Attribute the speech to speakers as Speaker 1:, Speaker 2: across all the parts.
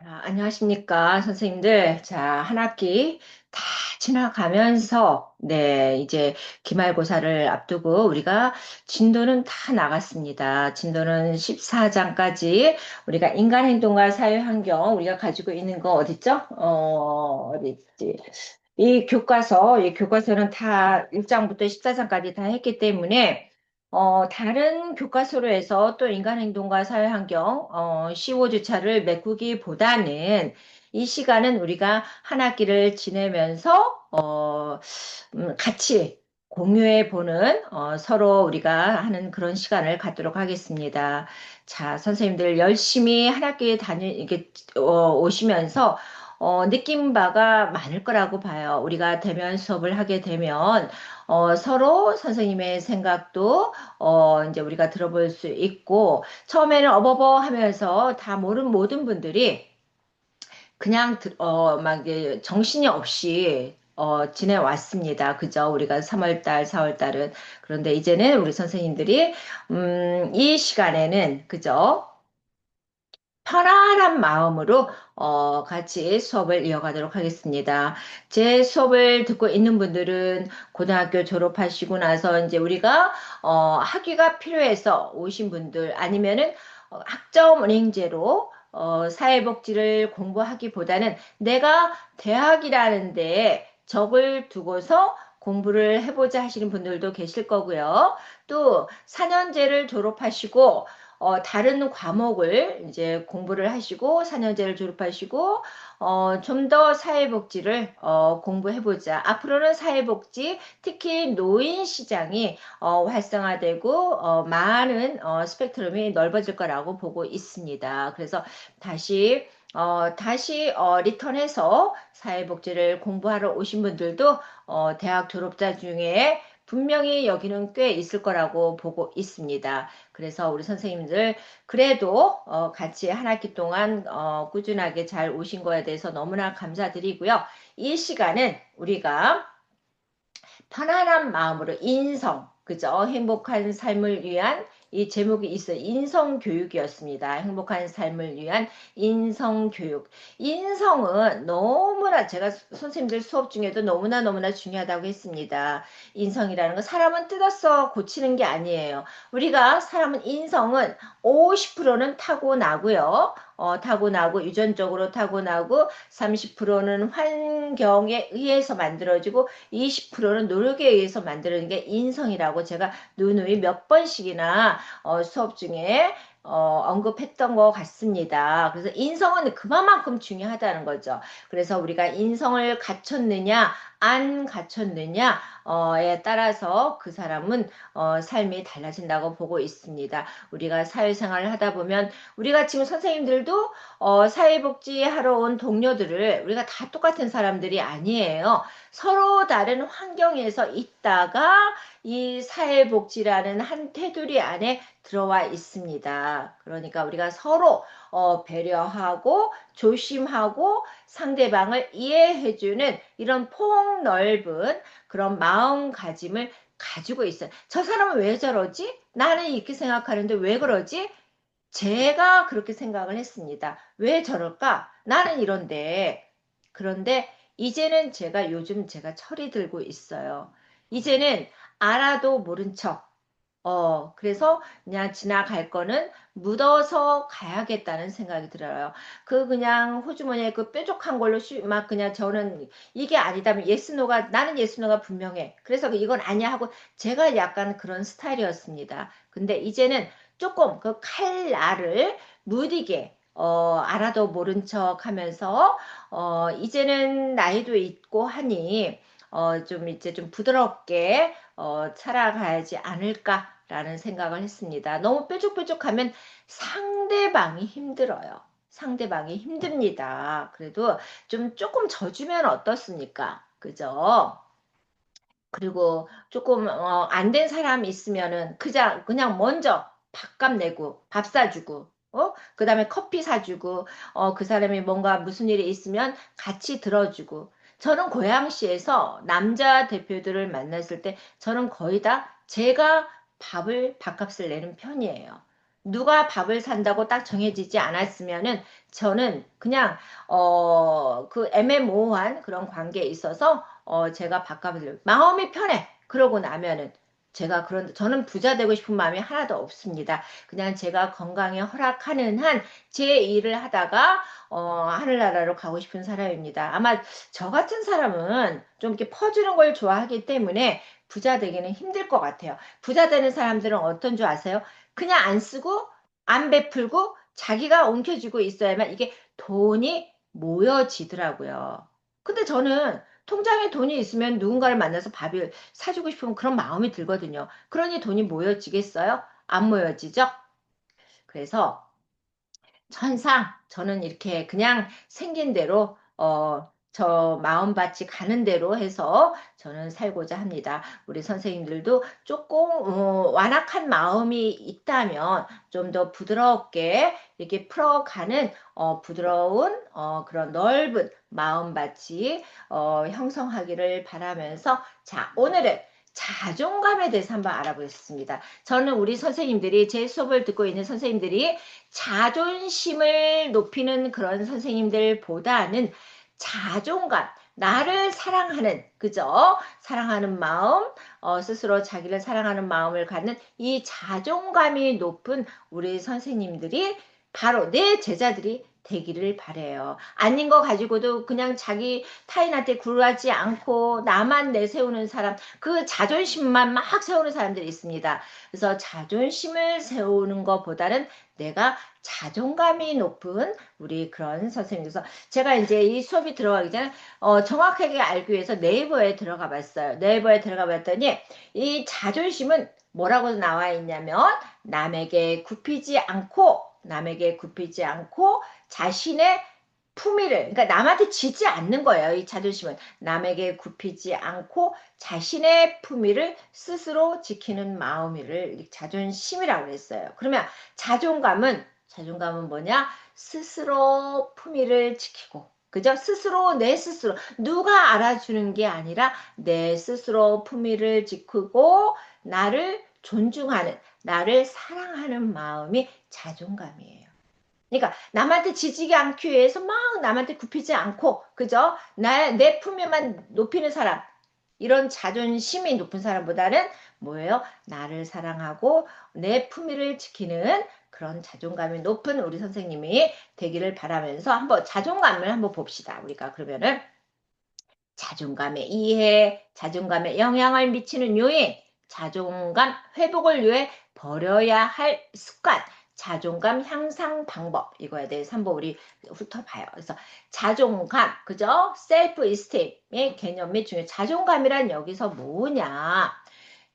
Speaker 1: 안녕하십니까, 선생님들. 자, 한 학기 다 지나가면서, 네, 이제 기말고사를 앞두고 우리가 진도는 다 나갔습니다. 진도는 14장까지 우리가 인간행동과 사회환경, 우리가 가지고 있는 거 어딨죠? 어디 있지? 이 교과서는 다 1장부터 14장까지 다 했기 때문에, 다른 교과서로 해서 또 인간행동과 사회환경, 15주차를 메꾸기보다는 이 시간은 우리가 한 학기를 지내면서, 같이 공유해 보는, 서로 우리가 하는 그런 시간을 갖도록 하겠습니다. 자, 선생님들 열심히 한 학기에 이게, 오시면서, 느낀 바가 많을 거라고 봐요. 우리가 대면 수업을 하게 되면, 서로 선생님의 생각도 이제 우리가 들어볼 수 있고, 처음에는 어버버 하면서 다 모르는 모든 분들이 그냥, 막, 이게 정신이 없이, 지내왔습니다. 그죠? 우리가 3월달, 4월달은. 그런데 이제는 우리 선생님들이, 이 시간에는, 그죠? 편안한 마음으로 같이 수업을 이어가도록 하겠습니다. 제 수업을 듣고 있는 분들은 고등학교 졸업하시고 나서 이제 우리가 학위가 필요해서 오신 분들 아니면은 학점 은행제로 사회복지를 공부하기보다는 내가 대학이라는 데에 적을 두고서 공부를 해보자 하시는 분들도 계실 거고요. 또 4년제를 졸업하시고 다른 과목을 이제 공부를 하시고 4년제를 졸업하시고 좀 더 사회복지를 공부해보자. 앞으로는 사회복지, 특히 노인 시장이 활성화되고 많은 스펙트럼이 넓어질 거라고 보고 있습니다. 그래서 다시 리턴해서 사회복지를 공부하러 오신 분들도 대학 졸업자 중에 분명히 여기는 꽤 있을 거라고 보고 있습니다. 그래서 우리 선생님들 그래도 같이 한 학기 동안 꾸준하게 잘 오신 거에 대해서 너무나 감사드리고요. 이 시간은 우리가 편안한 마음으로 그죠? 행복한 삶을 위한 이 제목이 있어요. 인성교육이었습니다. 행복한 삶을 위한 인성교육. 인성은 너무나 제가 선생님들 수업 중에도 너무나 중요하다고 했습니다. 인성이라는 건 사람은 뜯어서 고치는 게 아니에요. 우리가 인성은 50%는 타고나고요. 타고나고 유전적으로 타고나고 30%는 환경에 의해서 만들어지고 20%는 노력에 의해서 만드는 게 인성이라고 제가 누누이 몇 번씩이나 수업 중에 언급했던 것 같습니다. 그래서 인성은 그만큼 중요하다는 거죠. 그래서 우리가 인성을 갖췄느냐, 안 갖췄느냐에 따라서 그 사람은 삶이 달라진다고 보고 있습니다. 우리가 사회생활을 하다 보면 우리가 지금 선생님들도 사회복지 하러 온 동료들을 우리가 다 똑같은 사람들이 아니에요. 서로 다른 환경에서 있다가 이 사회복지라는 한 테두리 안에 들어와 있습니다. 그러니까 우리가 서로 배려하고 조심하고 상대방을 이해해주는 이런 폭넓은 그런 마음가짐을 가지고 있어요. 저 사람은 왜 저러지? 나는 이렇게 생각하는데 왜 그러지? 제가 그렇게 생각을 했습니다. 왜 저럴까? 나는 이런데. 그런데 이제는 요즘 제가 철이 들고 있어요. 이제는 알아도 모른 척. 그래서 그냥 지나갈 거는 묻어서 가야겠다는 생각이 들어요. 그냥 호주머니에 그 뾰족한 걸로 막 그냥 저는 이게 아니다면 나는 예스노가 분명해. 그래서 이건 아니야 하고 제가 약간 그런 스타일이었습니다. 근데 이제는 조금 그 칼날을 무디게 알아도 모른 척 하면서 이제는 나이도 있고 하니 좀 이제 좀 부드럽게 살아가야지 않을까라는 생각을 했습니다. 너무 뾰족뾰족하면 상대방이 힘들어요. 상대방이 힘듭니다. 그래도 좀 조금 져주면 어떻습니까? 그죠? 그리고 조금 안 된 사람이 있으면은 그냥 먼저 밥값 내고 밥 사주고 그다음에 커피 사주고 그 사람이 뭔가 무슨 일이 있으면 같이 들어주고 저는 고양시에서 남자 대표들을 만났을 때 저는 거의 다 제가 밥값을 내는 편이에요. 누가 밥을 산다고 딱 정해지지 않았으면은 저는 그냥 그 애매모호한 그런 관계에 있어서 제가 바꿔볼 마음이 편해. 그러고 나면은 제가 저는 부자 되고 싶은 마음이 하나도 없습니다. 그냥 제가 건강에 허락하는 한 제 일을 하다가 하늘나라로 가고 싶은 사람입니다. 아마 저 같은 사람은 좀 이렇게 퍼주는 걸 좋아하기 때문에 부자 되기는 힘들 것 같아요. 부자 되는 사람들은 어떤 줄 아세요? 그냥 안 쓰고 안 베풀고 자기가 옮겨주고 있어야만 이게 돈이 모여지더라고요. 근데 저는 통장에 돈이 있으면 누군가를 만나서 밥을 사주고 싶으면 그런 마음이 들거든요. 그러니 돈이 모여지겠어요? 안 모여지죠? 그래서 천상 저는 이렇게 그냥 생긴 대로 저 마음밭이 가는 대로 해서 저는 살고자 합니다. 우리 선생님들도 조금 완악한 마음이 있다면 좀 더 부드럽게 이렇게 풀어가는 부드러운 그런 넓은 마음밭이 형성하기를 바라면서 자 오늘은 자존감에 대해서 한번 알아보겠습니다. 저는 우리 선생님들이 제 수업을 듣고 있는 선생님들이 자존심을 높이는 그런 선생님들보다는 자존감, 나를 사랑하는, 그죠? 사랑하는 마음, 스스로 자기를 사랑하는 마음을 갖는 이 자존감이 높은 우리 선생님들이 바로 내 제자들이 되기를 바래요. 아닌 거 가지고도 그냥 자기 타인한테 굴하지 않고 나만 내세우는 사람, 그 자존심만 막 세우는 사람들이 있습니다. 그래서 자존심을 세우는 것보다는 내가 자존감이 높은 우리 그런 선생님께서 제가 이제 이 수업이 들어가기 전에 정확하게 알기 위해서 네이버에 들어가 봤어요. 네이버에 들어가 봤더니 이 자존심은 뭐라고 나와 있냐면 남에게 굽히지 않고 자신의 품위를 그러니까 남한테 지지 않는 거예요. 이 자존심은 남에게 굽히지 않고 자신의 품위를 스스로 지키는 마음을 자존심이라고 했어요. 그러면 자존감은 뭐냐? 스스로 품위를 지키고 그죠? 내 스스로 누가 알아주는 게 아니라 내 스스로 품위를 지키고 나를 존중하는 나를 사랑하는 마음이 자존감이에요. 그러니까 남한테 지지지 않기 위해서 막 남한테 굽히지 않고 그죠? 내 품위만 높이는 사람 이런 자존심이 높은 사람보다는 뭐예요? 나를 사랑하고 내 품위를 지키는 그런 자존감이 높은 우리 선생님이 되기를 바라면서 한번 자존감을 한번 봅시다. 우리가 그러면은 자존감의 이해, 자존감에 영향을 미치는 요인, 자존감 회복을 위해 버려야 할 습관, 자존감 향상 방법 이거에 대해서 한번 우리 훑어봐요. 그래서 자존감, 그죠? 셀프 이스템의 개념이 중요해요. 자존감이란 여기서 뭐냐?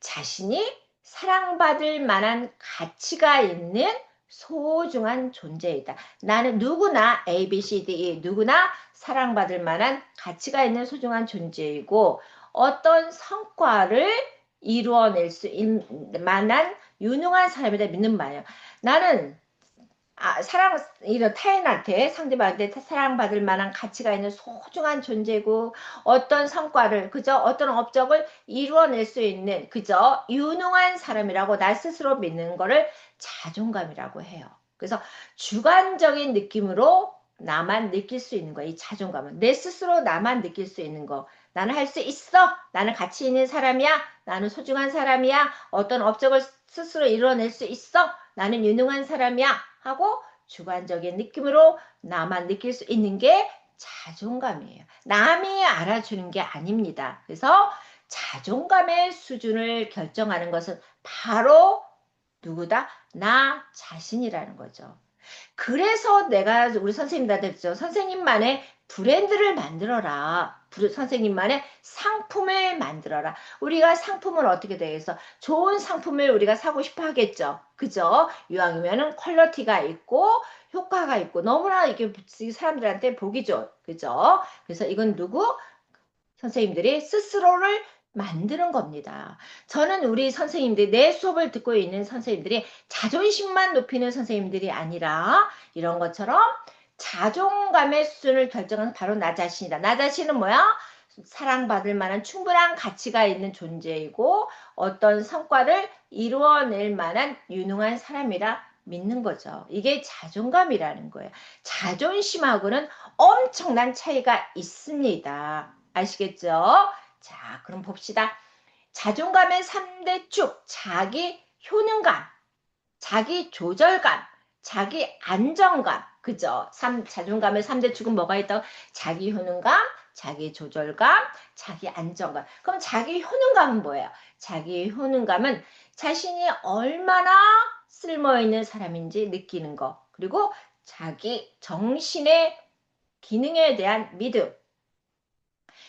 Speaker 1: 자신이 사랑받을 만한 가치가 있는 소중한 존재이다. 나는 누구나 A, B, C, D, E 누구나 사랑받을 만한 가치가 있는 소중한 존재이고 어떤 성과를 이루어낼 수 있는 만한 유능한 사람이다 믿는 말이에요. 나는 이런 타인한테, 상대방한테 사랑받을 만한 가치가 있는 소중한 존재고, 어떤 성과를, 그저 어떤 업적을 이루어낼 수 있는, 그저 유능한 사람이라고 나 스스로 믿는 거를 자존감이라고 해요. 그래서 주관적인 느낌으로 나만 느낄 수 있는 거야, 이 자존감은. 내 스스로 나만 느낄 수 있는 거. 나는 할 수 있어. 나는 가치 있는 사람이야. 나는 소중한 사람이야. 어떤 업적을 스스로 이루어낼 수 있어. 나는 유능한 사람이야. 하고 주관적인 느낌으로 나만 느낄 수 있는 게 자존감이에요. 남이 알아주는 게 아닙니다. 그래서 자존감의 수준을 결정하는 것은 바로 누구다? 나 자신이라는 거죠. 그래서 내가 우리 선생님한테 했죠. 선생님만의 브랜드를 만들어라. 선생님만의 상품을 만들어라. 우리가 상품을 어떻게 되겠어? 좋은 상품을 우리가 사고 싶어 하겠죠. 그죠? 이왕이면은 퀄리티가 있고 효과가 있고 너무나 이게 사람들한테 보기 좋은 그죠? 그래서 이건 누구? 선생님들이 스스로를 만드는 겁니다. 저는 우리 선생님들이 내 수업을 듣고 있는 선생님들이 자존심만 높이는 선생님들이 아니라 이런 것처럼 자존감의 수준을 결정하는 바로 나 자신이다. 나 자신은 뭐야? 사랑받을 만한 충분한 가치가 있는 존재이고 어떤 성과를 이루어낼 만한 유능한 사람이라 믿는 거죠. 이게 자존감이라는 거예요. 자존심하고는 엄청난 차이가 있습니다. 아시겠죠? 자, 그럼 봅시다. 자존감의 3대 축, 자기 효능감, 자기 조절감, 자기 안정감. 그죠? 자존감의 3대 축은 뭐가 있다고? 자기 효능감, 자기 조절감, 자기 안정감. 그럼 자기 효능감은 뭐예요? 자기 효능감은 자신이 얼마나 쓸모있는 사람인지 느끼는 거. 그리고 자기 정신의 기능에 대한 믿음.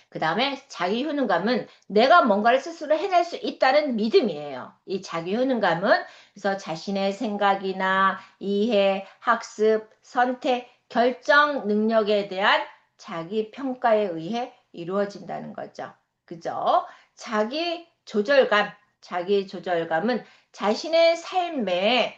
Speaker 1: 그 다음에 자기 효능감은 내가 뭔가를 스스로 해낼 수 있다는 믿음이에요. 이 자기 효능감은 그래서 자신의 생각이나 이해, 학습, 선택, 결정 능력에 대한 자기 평가에 의해 이루어진다는 거죠. 그죠? 자기 조절감은 자신의 삶의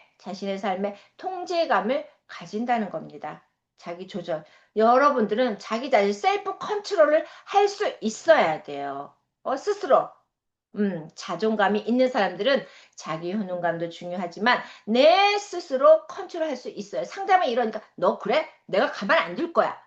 Speaker 1: 통제감을 가진다는 겁니다. 자기 조절. 여러분들은 자기 자신 셀프 컨트롤을 할 수 있어야 돼요. 스스로. 자존감이 있는 사람들은 자기 효능감도 중요하지만 내 스스로 컨트롤할 수 있어요. 상대방이 이러니까 너 그래? 내가 가만 안 둘 거야.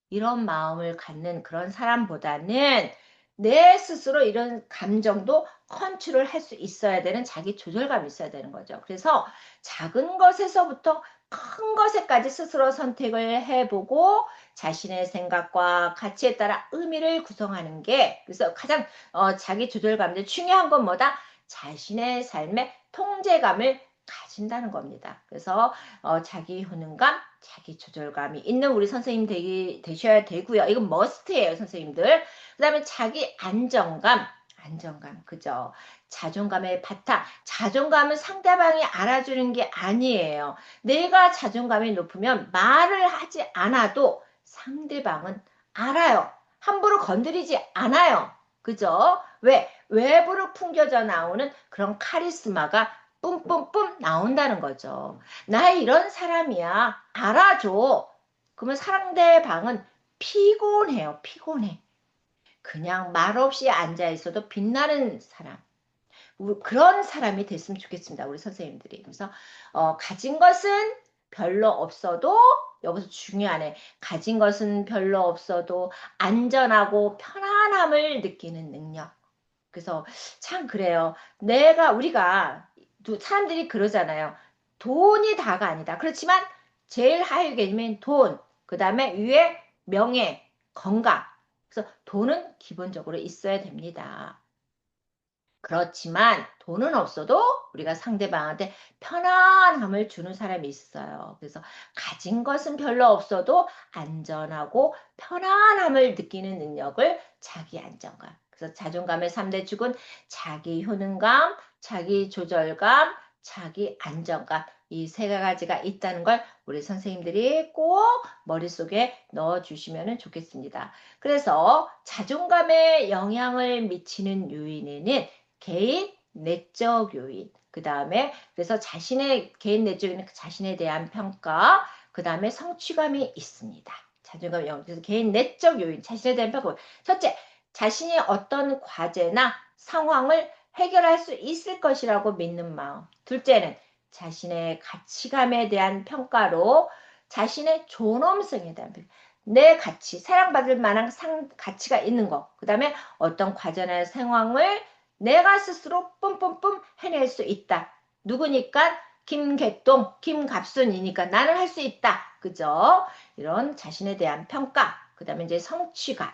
Speaker 1: 이런 마음을 갖는 그런 사람보다는 내 스스로 이런 감정도 컨트롤 할 수 있어야 되는 자기 조절감이 있어야 되는 거죠. 그래서 작은 것에서부터 큰 것에까지 스스로 선택을 해보고 자신의 생각과 가치에 따라 의미를 구성하는 게 그래서 가장 자기 조절감인데 중요한 건 뭐다? 자신의 삶의 통제감을 가진다는 겁니다. 그래서 자기 효능감, 자기 조절감이 있는 우리 선생님 되셔야 되고요. 이건 머스트예요, 선생님들. 그 다음에 자기 안정감, 그죠? 자존감의 바탕. 자존감은 상대방이 알아주는 게 아니에요. 내가 자존감이 높으면 말을 하지 않아도 상대방은 알아요. 함부로 건드리지 않아요. 그죠? 왜? 외부로 풍겨져 나오는 그런 카리스마가 뿜뿜뿜 나온다는 거죠. 나 이런 사람이야. 알아줘. 그러면 상대방은 피곤해요. 피곤해. 그냥 말없이 앉아 있어도 빛나는 사람. 그런 사람이 됐으면 좋겠습니다. 우리 선생님들이. 그래서 가진 것은 별로 없어도 여기서 중요하네. 가진 것은 별로 없어도 안전하고 편안함을 느끼는 능력. 그래서 참 그래요. 우리가 사람들이 그러잖아요. 돈이 다가 아니다. 그렇지만 제일 하위 개념인 돈, 그 다음에 위에 명예, 건강. 그래서 돈은 기본적으로 있어야 됩니다. 그렇지만 돈은 없어도 우리가 상대방한테 편안함을 주는 사람이 있어요. 그래서 가진 것은 별로 없어도 안전하고 편안함을 느끼는 능력을 자기 안정감. 그래서 자존감의 3대 축은 자기 효능감, 자기 조절감, 자기 안정감. 이 세 가지가 있다는 걸 우리 선생님들이 꼭 머릿속에 넣어주시면 좋겠습니다. 그래서 자존감에 영향을 미치는 요인에는 개인 내적 요인, 그 다음에 그래서 개인 내적 요인은 자신에 대한 평가, 그 다음에 성취감이 있습니다. 자존감 영향. 그래서 개인 내적 요인, 자신에 대한 평가. 첫째, 자신이 어떤 과제나 상황을 해결할 수 있을 것이라고 믿는 마음. 둘째는 자신의 가치감에 대한 평가로 자신의 존엄성에 대한 평가. 내 가치, 사랑받을 만한 가치가 있는 것. 그 다음에 어떤 과제나 상황을 내가 스스로 뿜뿜뿜 해낼 수 있다. 누구니까? 김개똥, 김갑순이니까 나는 할 수 있다. 그죠? 이런 자신에 대한 평가. 그 다음에 이제 성취감.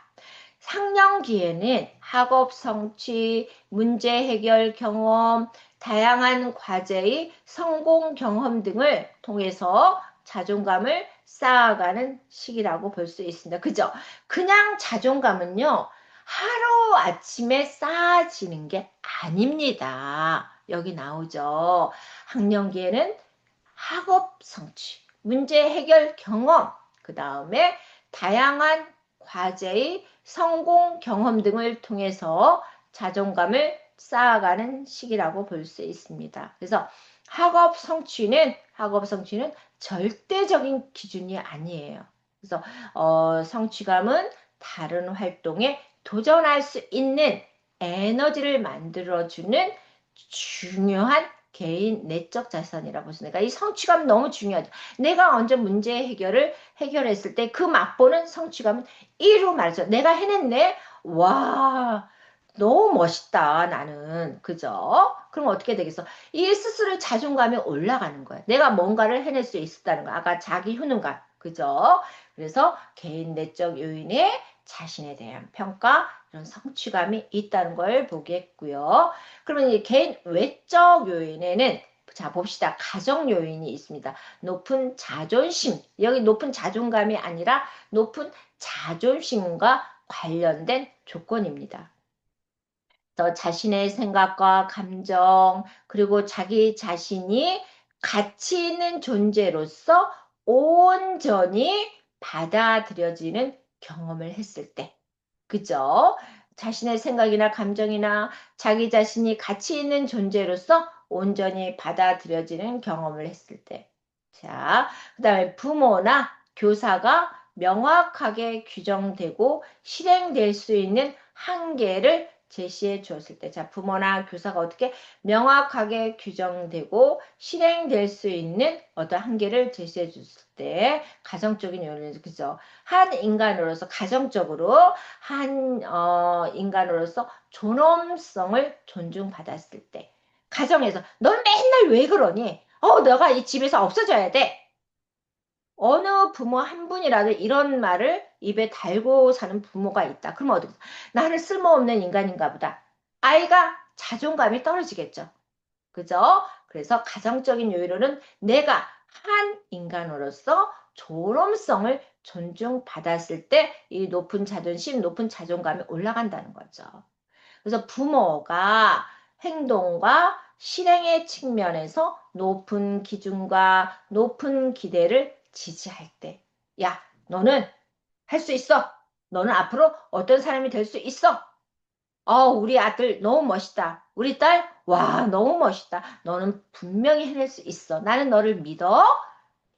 Speaker 1: 상년기에는 학업 성취, 문제 해결 경험, 다양한 과제의 성공 경험 등을 통해서 자존감을 쌓아가는 시기라고 볼 수 있습니다. 그죠? 그냥 자존감은요, 하루아침에 쌓아지는 게 아닙니다. 여기 나오죠. 학년기에는 학업 성취, 문제 해결 경험, 그 다음에 다양한 과제의 성공 경험 등을 통해서 자존감을 쌓아가는 시기라고 볼 수 있습니다. 그래서 학업 성취는 절대적인 기준이 아니에요. 그래서 성취감은 다른 활동에 도전할 수 있는 에너지를 만들어주는 중요한 개인 내적 자산이라고 해서 내가 이 성취감 너무 중요하죠. 내가 언제 문제 해결을 해결했을 때 그 맛보는 성취감은 이루 말해서 내가 해냈네. 와, 너무 멋있다, 나는. 그죠? 그럼 어떻게 되겠어? 이 스스로 자존감이 올라가는 거야. 내가 뭔가를 해낼 수 있었다는 거. 아까 자기 효능감. 그죠? 그래서 개인 내적 요인에 자신에 대한 평가, 이런 성취감이 있다는 걸 보겠고요. 그러면 이 개인 외적 요인에는 자 봅시다. 가정 요인이 있습니다. 높은 자존심. 여기 높은 자존감이 아니라 높은 자존심과 관련된 조건입니다. 또 자신의 생각과 감정, 그리고 자기 자신이 가치 있는 존재로서 온전히 받아들여지는 경험을 했을 때, 그죠? 자신의 생각이나 감정이나 자기 자신이 가치 있는 존재로서 온전히 받아들여지는 경험을 했을 때. 자, 그 다음에 부모나 교사가 명확하게 규정되고 실행될 수 있는 한계를 제시해 주었을 때, 자, 부모나 교사가 어떻게 명확하게 규정되고 실행될 수 있는 어떤 한계를 제시해 줬을 때, 가정적인 요인은, 그죠? 한 인간으로서, 가정적으로, 인간으로서 존엄성을 존중받았을 때, 가정에서, 넌 맨날 왜 그러니? 너가 이 집에서 없어져야 돼. 어느 부모 한 분이라도 이런 말을 입에 달고 사는 부모가 있다. 그러면 어떻게, 나는 쓸모없는 인간인가 보다. 아이가 자존감이 떨어지겠죠. 그죠? 그래서 가정적인 요인으로는 내가 한 인간으로서 존엄성을 존중받았을 때 이 높은 자존심, 높은 자존감이 올라간다는 거죠. 그래서 부모가 행동과 실행의 측면에서 높은 기준과 높은 기대를 지지할 때, 야, 너는 할 수 있어. 너는 앞으로 어떤 사람이 될 수 있어. 우리 아들 너무 멋있다. 우리 딸, 와, 너무 멋있다. 너는 분명히 해낼 수 있어. 나는 너를 믿어.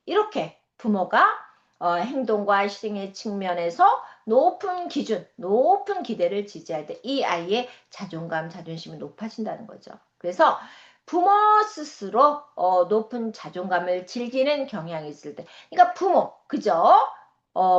Speaker 1: 이렇게 부모가 행동과 실행의 측면에서 높은 기준, 높은 기대를 지지할 때 이 아이의 자존감, 자존심이 높아진다는 거죠. 그래서 부모 스스로 높은 자존감을 즐기는 경향이 있을 때, 그러니까 부모, 그죠?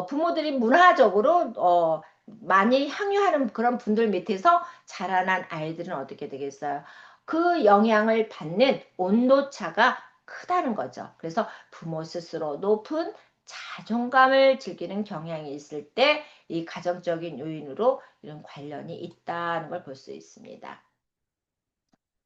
Speaker 1: 부모들이 문화적으로 많이 향유하는 그런 분들 밑에서 자라난 아이들은 어떻게 되겠어요? 그 영향을 받는 온도차가 크다는 거죠. 그래서 부모 스스로 높은 자존감을 즐기는 경향이 있을 때 이 가정적인 요인으로 이런 관련이 있다는 걸 볼 수 있습니다.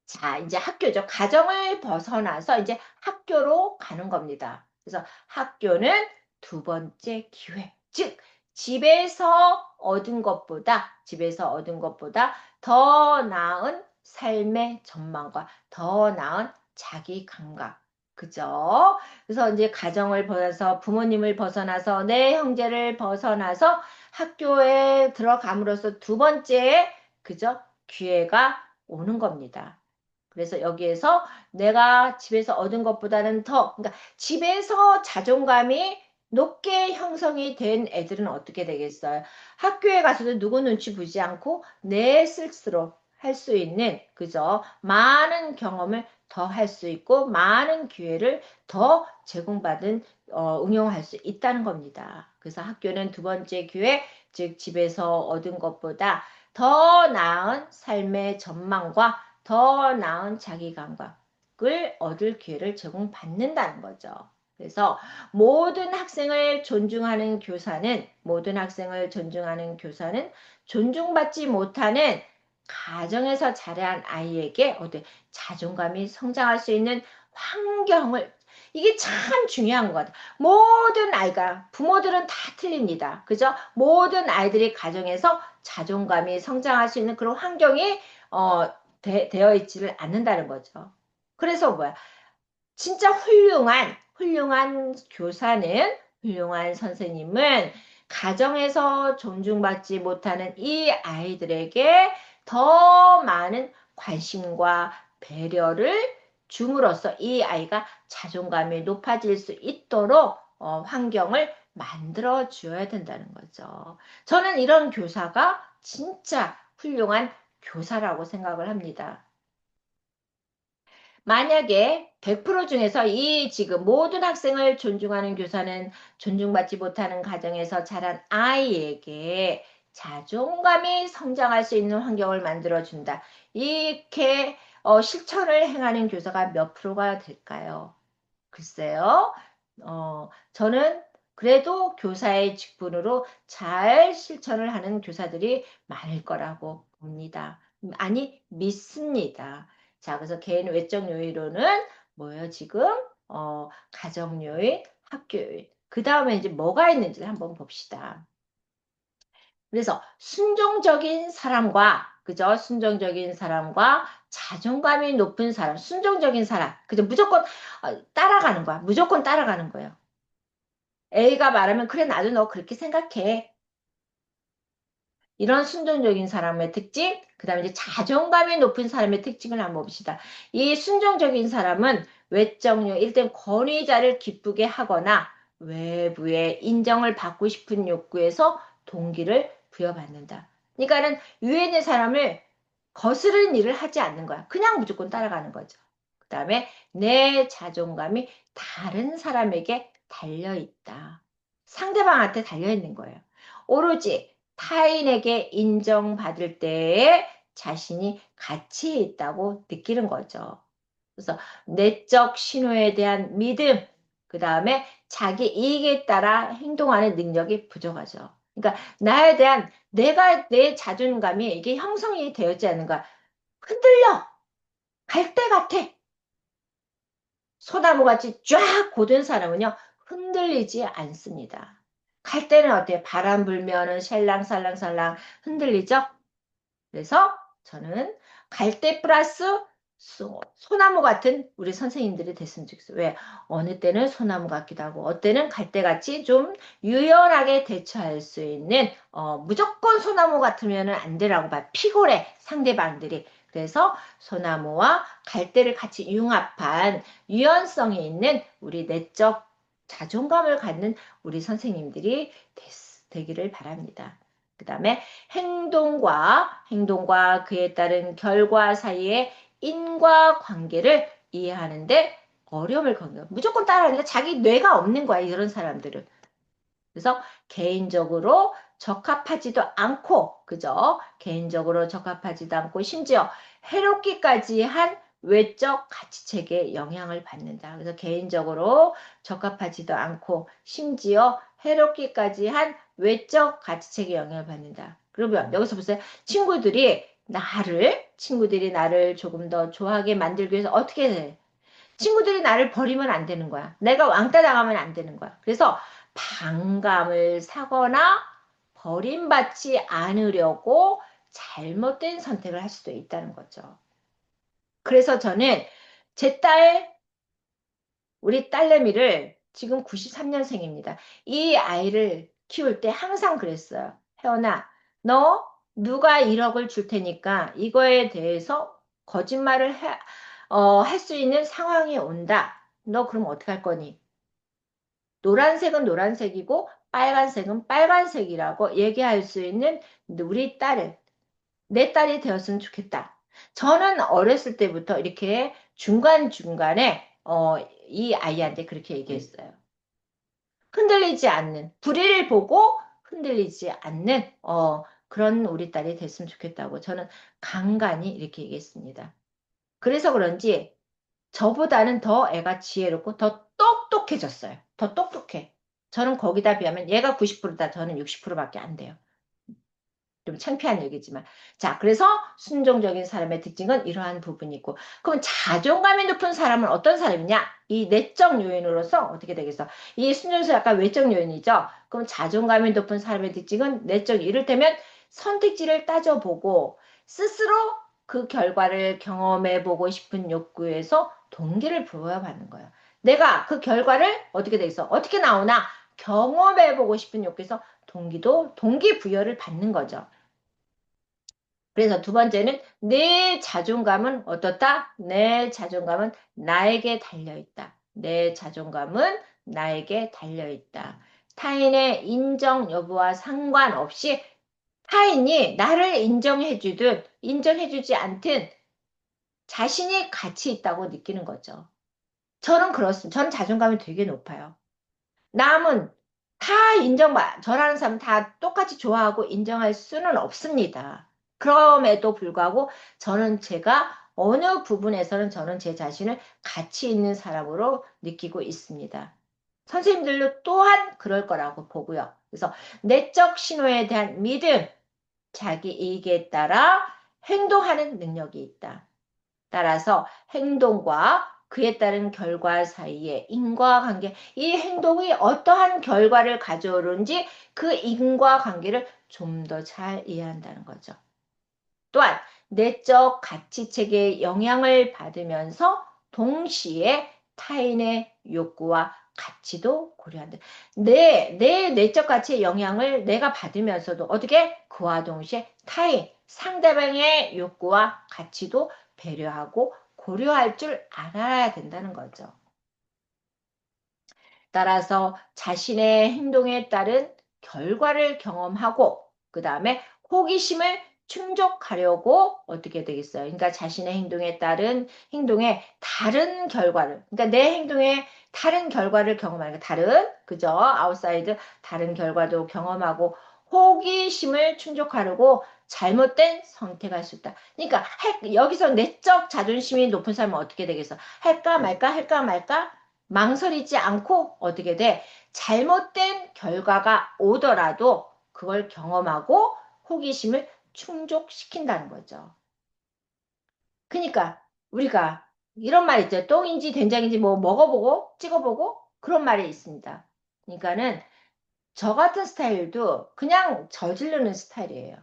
Speaker 1: 자, 이제 학교죠. 가정을 벗어나서 이제 학교로 가는 겁니다. 그래서 학교는 두 번째 기회. 즉, 집에서 얻은 것보다 더 나은 삶의 전망과 더 나은 자기 감각. 그죠? 그래서 이제 가정을 벗어나서 부모님을 벗어나서 내 형제를 벗어나서 학교에 들어감으로써 두 번째, 그죠? 기회가 오는 겁니다. 그래서 여기에서 내가 집에서 얻은 것보다는 그러니까 집에서 자존감이 높게 형성이 된 애들은 어떻게 되겠어요? 학교에 가서도 누구 눈치 보지 않고 내 스스로 할 수 있는, 그죠? 많은 경험을 더 할 수 있고, 많은 기회를 더 제공받은, 응용할 수 있다는 겁니다. 그래서 학교는 두 번째 기회, 즉, 집에서 얻은 것보다 더 나은 삶의 전망과 더 나은 자기 감각을 얻을 기회를 제공받는다는 거죠. 그래서 모든 학생을 존중하는 교사는 존중받지 못하는 가정에서 자란 아이에게 자존감이 성장할 수 있는 환경을, 이게 참 중요한 것 같아요. 모든 아이가, 부모들은 다 틀립니다. 그죠? 모든 아이들이 가정에서 자존감이 성장할 수 있는 그런 환경이 되어 있지를 않는다는 거죠. 그래서 뭐야? 진짜 훌륭한 교사는, 훌륭한 선생님은 가정에서 존중받지 못하는 이 아이들에게 더 많은 관심과 배려를 줌으로써 이 아이가 자존감이 높아질 수 있도록 환경을 만들어 주어야 된다는 거죠. 저는 이런 교사가 진짜 훌륭한 교사라고 생각을 합니다. 만약에 100% 중에서 이 지금 모든 학생을 존중하는 교사는 존중받지 못하는 가정에서 자란 아이에게 자존감이 성장할 수 있는 환경을 만들어준다. 이렇게 실천을 행하는 교사가 몇 프로가 될까요? 글쎄요. 저는 그래도 교사의 직분으로 잘 실천을 하는 교사들이 많을 거라고 봅니다. 아니, 믿습니다. 자, 그래서 개인 외적 요인으로는 뭐예요, 지금? 가정 요인, 학교 요인. 그 다음에 이제 뭐가 있는지를 한번 봅시다. 그래서 순종적인 사람과, 그죠? 순종적인 사람과 자존감이 높은 사람, 순종적인 사람. 그죠? 무조건 따라가는 거야. 무조건 따라가는 거예요. A가 말하면, 그래, 나도 너 그렇게 생각해. 이런 순종적인 사람의 특징, 그 다음에 이제 자존감이 높은 사람의 특징을 한번 봅시다. 이 순종적인 사람은 외적요, 일단 권위자를 기쁘게 하거나 외부의 인정을 받고 싶은 욕구에서 동기를 부여받는다. 그러니까는 위에 있는 사람을 거스르는 일을 하지 않는 거야. 그냥 무조건 따라가는 거죠. 그 다음에 내 자존감이 다른 사람에게 달려있다. 상대방한테 달려있는 거예요. 오로지 타인에게 인정받을 때에 자신이 가치 있다고 느끼는 거죠. 그래서 내적 신호에 대한 믿음, 그 다음에 자기 이익에 따라 행동하는 능력이 부족하죠. 그러니까 나에 대한 내 자존감이 이게 형성이 되었지 않은가. 흔들려. 갈 때 같아. 소나무같이 쫙 고든 사람은요, 흔들리지 않습니다. 갈 때는 어때요? 바람 불면은 샬랑살랑살랑 흔들리죠? 그래서 저는 갈대 플러스 소나무 같은 우리 선생님들이 됐으면 좋겠어요. 왜? 어느 때는 소나무 같기도 하고, 어때는 갈대같이 좀 유연하게 대처할 수 있는, 무조건 소나무 같으면 안 되라고 봐. 피곤해, 상대방들이. 그래서 소나무와 갈대를 같이 융합한 유연성이 있는 우리 내적 자존감을 갖는 우리 선생님들이 되기를 바랍니다. 그 다음에 행동과 그에 따른 결과 사이의 인과관계를 이해하는데 어려움을 겪는 무조건 따라하니까 자기 뇌가 없는 거야, 이런 사람들은. 그래서 개인적으로 적합하지도 않고, 그죠? 개인적으로 적합하지도 않고, 심지어 해롭기까지 한 외적 가치책에 영향을 받는다. 그래서 개인적으로 적합하지도 않고, 심지어 해롭기까지 한 외적 가치책에 영향을 받는다. 그러면 여기서 보세요. 친구들이 나를 조금 더 좋아하게 만들기 위해서 어떻게 해? 친구들이 나를 버리면 안 되는 거야. 내가 왕따 당하면 안 되는 거야. 그래서 반감을 사거나 버림받지 않으려고 잘못된 선택을 할 수도 있다는 거죠. 그래서 저는 제 우리 딸내미를 지금 93년생입니다. 이 아이를 키울 때 항상 그랬어요. 혜원아, 너 누가 1억을 줄 테니까 이거에 대해서 거짓말을 할 수 있는 상황이 온다. 너 그럼 어떻게 할 거니? 노란색은 노란색이고 빨간색은 빨간색이라고 얘기할 수 있는 우리 내 딸이 되었으면 좋겠다. 저는 어렸을 때부터 이렇게 중간중간에 이 아이한테 그렇게 얘기했어요. 흔들리지 않는, 불의를 보고 흔들리지 않는 그런 우리 딸이 됐으면 좋겠다고 저는 간간히 이렇게 얘기했습니다. 그래서 그런지 저보다는 더 애가 지혜롭고 더 똑똑해졌어요. 더 똑똑해. 저는 거기다 비하면 얘가 90%다. 저는 60%밖에 안 돼요. 좀 창피한 얘기지만. 자, 그래서 순종적인 사람의 특징은 이러한 부분이 있고. 그럼 자존감이 높은 사람은 어떤 사람이냐? 이 내적 요인으로서 어떻게 되겠어? 이 순종수 약간 외적 요인이죠? 그럼 자존감이 높은 사람의 특징은 내적, 이를테면 선택지를 따져보고 스스로 그 결과를 경험해보고 싶은 욕구에서 동기를 부여받는 거예요. 내가 그 결과를 어떻게 되겠어? 어떻게 나오나? 경험해보고 싶은 욕구에서 동기부여를 받는 거죠. 그래서 두 번째는 내 자존감은 어떻다? 내 자존감은 나에게 달려있다. 내 자존감은 나에게 달려있다. 타인의 인정 여부와 상관없이 타인이 나를 인정해주든 인정해주지 않든 자신이 가치 있다고 느끼는 거죠. 저는 그렇습니다. 저는 자존감이 되게 높아요. 남은 다 저라는 사람 다 똑같이 좋아하고 인정할 수는 없습니다. 그럼에도 불구하고 저는 제가 어느 부분에서는 저는 제 자신을 가치 있는 사람으로 느끼고 있습니다. 선생님들도 또한 그럴 거라고 보고요. 그래서 내적 신호에 대한 믿음, 자기 이익에 따라 행동하는 능력이 있다. 따라서 행동과 그에 따른 결과 사이의 인과관계, 이 행동이 어떠한 결과를 가져오는지 그 인과관계를 좀 더 잘 이해한다는 거죠. 또한 내적 가치체계의 영향을 받으면서 동시에 타인의 욕구와 가치도 고려한다. 내 내적 가치의 영향을 내가 받으면서도 어떻게 그와 동시에 타인, 상대방의 욕구와 가치도 배려하고 고려할 줄 알아야 된다는 거죠. 따라서 자신의 행동에 따른 결과를 경험하고 그 다음에 호기심을 충족하려고 어떻게 되겠어요? 그러니까 자신의 행동에 따른 행동에 다른 결과를 그러니까 내 행동에 다른 결과를 경험하는 거 다른 그죠? 아웃사이드 다른 결과도 경험하고 호기심을 충족하려고 잘못된 선택할 수 있다. 그러니까 여기서 내적 자존심이 높은 사람은 어떻게 되겠어? 할까 말까 할까 말까 망설이지 않고 어떻게 돼? 잘못된 결과가 오더라도 그걸 경험하고 호기심을 충족시킨다는 거죠. 그러니까 우리가 이런 말 있죠. 똥인지 된장인지 뭐 먹어보고 찍어보고 그런 말이 있습니다. 그러니까는 저 같은 스타일도 그냥 저지르는 스타일이에요.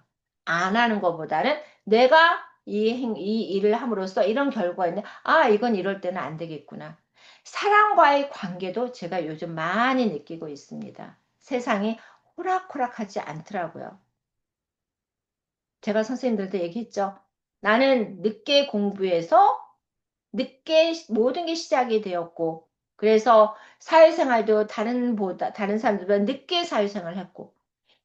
Speaker 1: 안 하는 것보다는 내가 이 일을 함으로써 이런 결과가 있네. 아, 이건 이럴 때는 안 되겠구나. 사람과의 관계도 제가 요즘 많이 느끼고 있습니다. 세상이 호락호락하지 않더라고요. 제가 선생님들한테 얘기했죠. 나는 늦게 공부해서 늦게 모든 게 시작이 되었고, 그래서 사회생활도 다른 사람들보다 늦게 사회생활을 했고,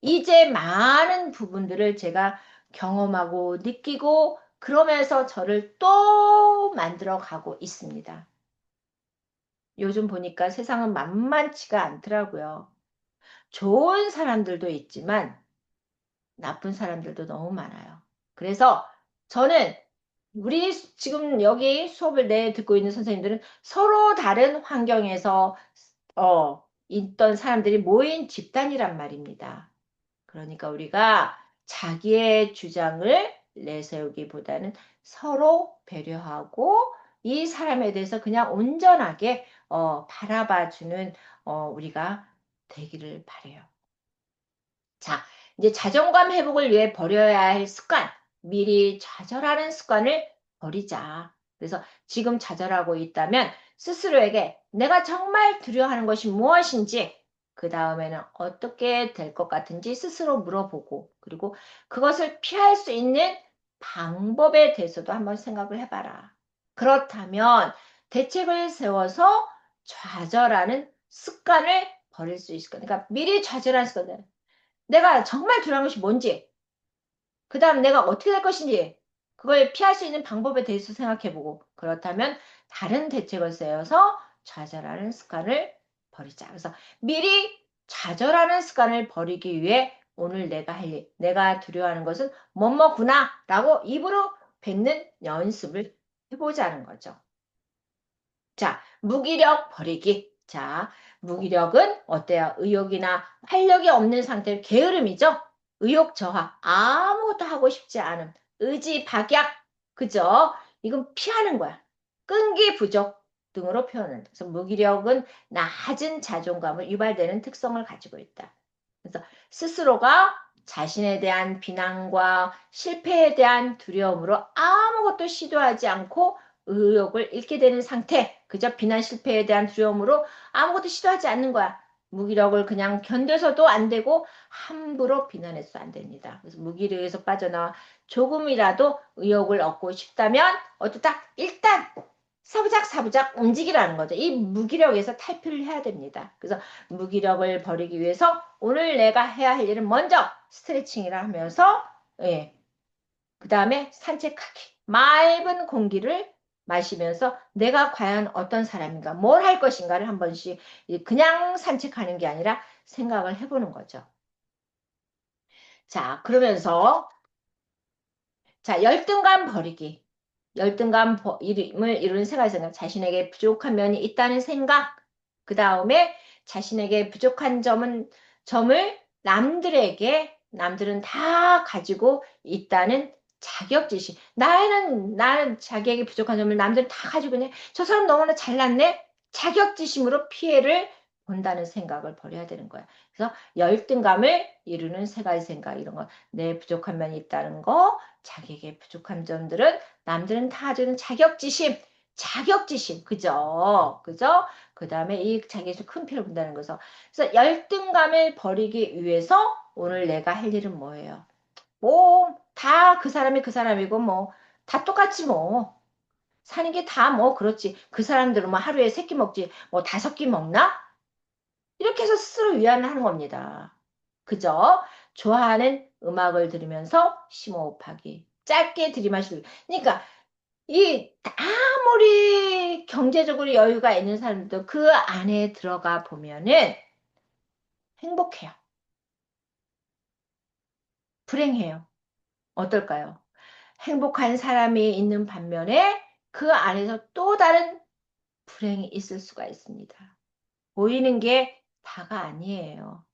Speaker 1: 이제 많은 부분들을 제가 경험하고 느끼고 그러면서 저를 또 만들어 가고 있습니다. 요즘 보니까 세상은 만만치가 않더라고요. 좋은 사람들도 있지만 나쁜 사람들도 너무 많아요. 그래서 저는 우리 지금 여기 수업을 듣고 있는 선생님들은 서로 다른 환경에서 있던 사람들이 모인 집단이란 말입니다. 그러니까 우리가 자기의 주장을 내세우기보다는 서로 배려하고 이 사람에 대해서 그냥 온전하게 바라봐주는 우리가 되기를 바래요. 자, 이제 자존감 회복을 위해 버려야 할 습관, 미리 좌절하는 습관을 버리자. 그래서 지금 좌절하고 있다면 스스로에게 내가 정말 두려워하는 것이 무엇인지, 그 다음에는 어떻게 될 것 같은지 스스로 물어보고, 그리고 그것을 피할 수 있는 방법에 대해서도 한번 생각을 해봐라. 그렇다면 대책을 세워서 좌절하는 습관을 버릴 수 있을 거야. 그러니까 미리 좌절하는 습관. 내가 정말 두려운 것이 뭔지, 그 다음 내가 어떻게 될 것인지, 그걸 피할 수 있는 방법에 대해서 생각해보고, 그렇다면 다른 대책을 세워서 좌절하는 습관을 버리자. 그래서 미리 좌절하는 습관을 버리기 위해 오늘 내가 할 일, 내가 두려워하는 것은 뭐뭐구나 라고 입으로 뱉는 연습을 해보자는 거죠. 자, 무기력 버리기. 자, 무기력은 어때요? 의욕이나 활력이 없는 상태, 게으름이죠? 의욕 저하, 아무것도 하고 싶지 않음, 의지 박약, 그죠? 이건 피하는 거야. 끈기 부족 등으로 표현한다. 그래서 무기력은 낮은 자존감을 유발되는 특성을 가지고 있다. 그래서 스스로가 자신에 대한 비난과 실패에 대한 두려움으로 아무것도 시도하지 않고 의욕을 잃게 되는 상태. 그저 비난 실패에 대한 두려움으로 아무것도 시도하지 않는 거야. 무기력을 그냥 견뎌서도 안 되고 함부로 비난해서 안 됩니다. 그래서 무기력에서 빠져나와 조금이라도 의욕을 얻고 싶다면 어떻다? 일단 사부작 움직이라는 거죠. 이 무기력에서 탈피를 해야 됩니다. 그래서 무기력을 버리기 위해서 오늘 내가 해야 할 일은 먼저 스트레칭이라 하면서 예, 그 다음에 산책하기. 맑은 공기를 마시면서 내가 과연 어떤 사람인가, 뭘 할 것인가를 한 번씩 그냥 산책하는 게 아니라 생각을 해보는 거죠. 자, 그러면서 자, 열등감 버리기. 이름을 이루는 세 가지 생각. 자신에게 부족한 면이 있다는 생각. 그 다음에 자신에게 부족한 점을 남들은 다 가지고 있다는 자격지심. 나는 자기에게 부족한 점을 남들은 다 가지고 있네. 저 사람 너무나 잘났네. 자격지심으로 피해를 본다는 생각을 버려야 되는 거야. 그래서 열등감을 이루는 세 가지 생각, 이런 거. 내 부족한 면이 있다는 거, 자기에게 부족한 점들은 남들은 다 주는 자격지심, 그죠? 그죠? 그 다음에 이 자기에게 큰 피해를 본다는 거죠. 그래서 열등감을 버리기 위해서 오늘 내가 할 일은 뭐예요? 뭐, 다 그 사람이 그 사람이고, 뭐, 다 똑같지, 뭐. 사는 게 다 뭐, 그렇지. 그 사람들은 뭐 하루에 3끼 먹지, 뭐 5끼 먹나? 이렇게 해서 스스로 위안을 하는 겁니다. 그죠? 좋아하는 음악을 들으면서 심호흡하기. 짧게 들이마시기. 그러니까 이 아무리 경제적으로 여유가 있는 사람들도 그 안에 들어가 보면은 행복해요. 불행해요. 어떨까요? 행복한 사람이 있는 반면에 그 안에서 또 다른 불행이 있을 수가 있습니다. 보이는 게 다가 아니에요.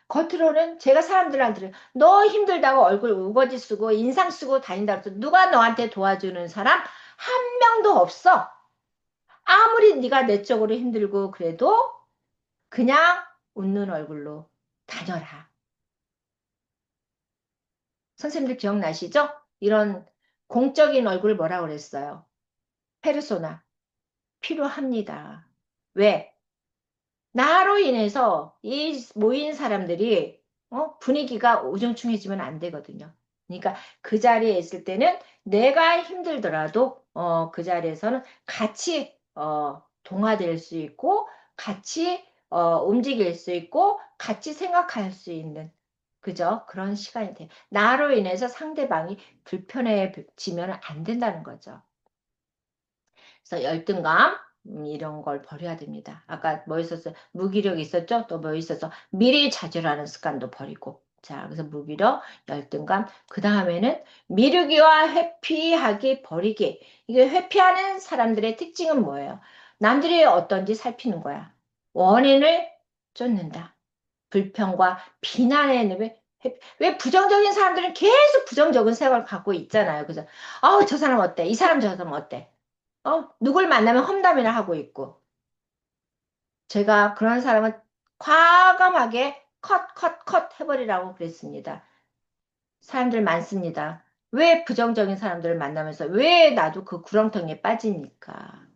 Speaker 1: 겉으로는 제가 사람들한테 너 힘들다고 얼굴 우거지 쓰고 인상 쓰고 다닌다고 해서 누가 너한테 도와주는 사람 한 명도 없어. 아무리 네가 내적으로 힘들고 그래도 그냥 웃는 얼굴로 다녀라. 선생님들 기억나시죠? 이런 공적인 얼굴 뭐라 그랬어요? 페르소나. 필요합니다. 왜? 나로 인해서 이 모인 사람들이 분위기가 우중충해지면 안 되거든요. 그러니까 그 자리에 있을 때는 내가 힘들더라도 그 자리에서는 같이 동화될 수 있고 같이 움직일 수 있고 같이 생각할 수 있는 그죠? 그런 시간이 돼. 나로 인해서 상대방이 불편해지면 안 된다는 거죠. 그래서 열등감 이런 걸 버려야 됩니다. 아까 뭐 있었어요? 무기력 있었죠? 또 뭐 있었어? 미리 좌절하는 습관도 버리고. 자, 그래서 무기력, 열등감. 그 다음에는 미루기와 회피하기, 버리기. 이게 회피하는 사람들의 특징은 뭐예요? 남들이 어떤지 살피는 거야. 원인을 쫓는다. 불평과 비난의 왜 부정적인 사람들은 계속 부정적인 생각을 갖고 있잖아요. 그래서 저 사람 어때? 이 사람 저 사람 어때? 누굴 만나면 험담이나 하고 있고. 제가 그런 사람은 과감하게 컷 해버리라고 그랬습니다. 사람들 많습니다. 왜 부정적인 사람들을 만나면서 왜 나도 그 구렁텅이에 빠집니까?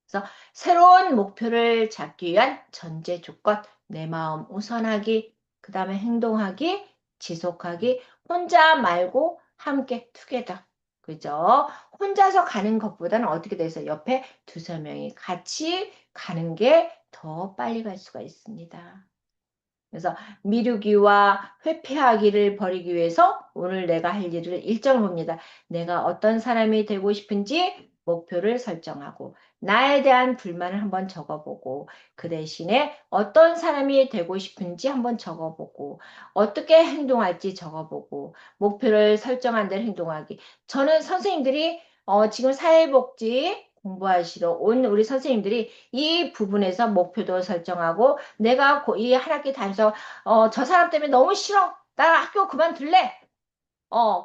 Speaker 1: 그래서 새로운 목표를 잡기 위한 전제 조건, 내 마음 우선하기, 그 다음에 행동하기, 지속하기, 혼자 말고 함께 투게더. 그죠? 혼자서 가는 것보다는 어떻게 돼서 옆에 두세 명이 같이 가는 게 더 빨리 갈 수가 있습니다. 그래서 미루기와 회피하기를 버리기 위해서 오늘 내가 할 일을 일정을 봅니다. 내가 어떤 사람이 되고 싶은지 목표를 설정하고 나에 대한 불만을 한번 적어보고 그 대신에 어떤 사람이 되고 싶은지 한번 적어보고 어떻게 행동할지 적어보고 목표를 설정한 대로 행동하기. 저는 선생님들이 지금 사회복지 공부하시러 온 우리 선생님들이 이 부분에서 목표도 설정하고 내가 이 한 학기 다녀서 저 사람 때문에 너무 싫어. 나 학교 그만둘래.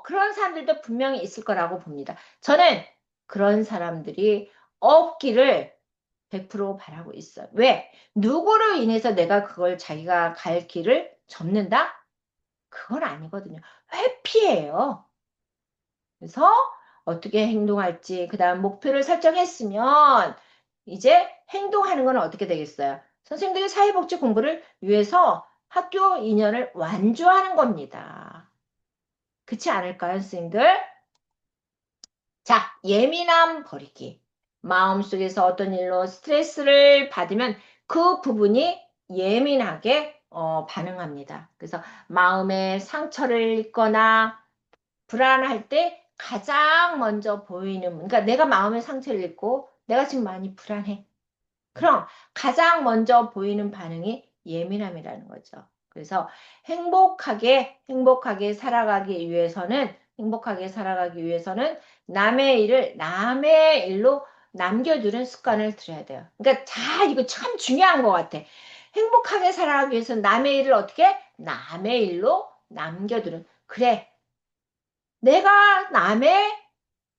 Speaker 1: 그런 사람들도 분명히 있을 거라고 봅니다. 저는 그런 사람들이 없기를 100% 바라고 있어요. 왜? 누구로 인해서 내가 그걸 자기가 갈 길을 접는다? 그건 아니거든요. 회피해요. 그래서 어떻게 행동할지, 그 다음 목표를 설정했으면 이제 행동하는 건 어떻게 되겠어요? 선생님들이 사회복지 공부를 위해서 학교 2년을 완주하는 겁니다. 그렇지 않을까요, 선생님들? 자, 예민함 버리기. 마음속에서 어떤 일로 스트레스를 받으면 그 부분이 예민하게 반응합니다. 그래서 마음에 상처를 입거나 불안할 때 가장 먼저 보이는, 그러니까 내가 마음의 상처를 입고 내가 지금 많이 불안해. 그럼 가장 먼저 보이는 반응이 예민함이라는 거죠. 그래서 행복하게 살아가기 위해서는 남의 일로 남겨두는 습관을 들여야 돼요. 그러니까 이거 참 중요한 것 같아. 행복하게 살아가기 위해서는 남의 일을 어떻게? 남의 일로 남겨두는. 그래, 내가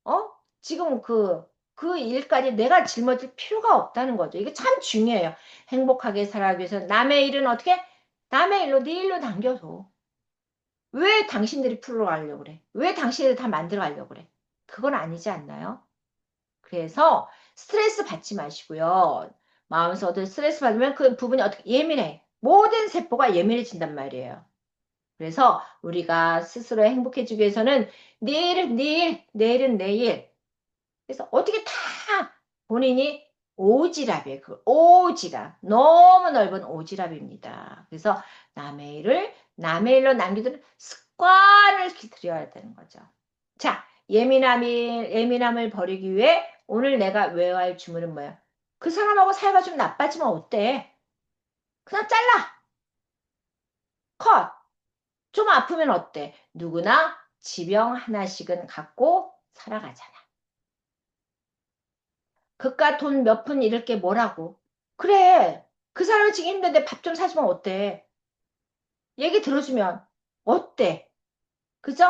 Speaker 1: 어? 지금 그 일까지 내가 짊어질 필요가 없다는 거죠. 이게 참 중요해요. 행복하게 살아가기 위해서 남의 일은 어떻게? 남의 일로, 네 일로 남겨둬. 왜 당신들이 풀어가려고 그래? 왜 당신들이 다 만들어가려고 그래? 그건 아니지 않나요? 그래서 스트레스 받지 마시고요. 마음에서 스트레스 받으면 그 부분이 어떻게 예민해. 모든 세포가 예민해진단 말이에요. 그래서 우리가 스스로 행복해지기 위해서는 내일은 내일은 내일. 그래서 어떻게 다 본인이 오지랖이에요. 그 오지랖. 너무 넓은 오지랖입니다. 그래서 남의 일로 남기는 습관을 들여야 되는 거죠. 자, 예민함을 버리기 위해 오늘 내가 외워야 할 주문은 뭐예요? 그 사람하고 사이가 좀 나빠지면 어때? 그냥 잘라. 컷. 좀 아프면 어때? 누구나 지병 하나씩은 갖고 살아가잖아. 그깟 돈 몇 푼 잃을 게 뭐라고. 그래. 그 사람은 지금 힘든데 밥 좀 사주면 어때? 얘기 들어주면 어때? 그죠?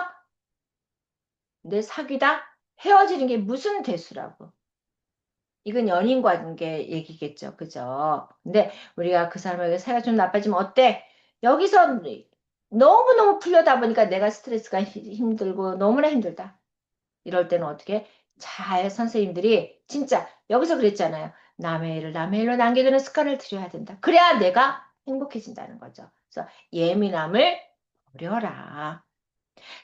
Speaker 1: 내 사귀다 헤어지는 게 무슨 대수라고. 이건 연인 관계 얘기겠죠. 그죠? 근데 우리가 그 사람에게 사이가 좀 나빠지면 어때? 여기서 너무너무 풀려다 보니까 내가 스트레스가 힘들고 너무나 힘들다. 이럴 때는 어떻게? 잘 선생님들이 진짜 여기서 그랬잖아요. 남의 일로 남기는 습관을 들여야 된다. 그래야 내가 행복해진다는 거죠. 그래서 예민함을 버려라.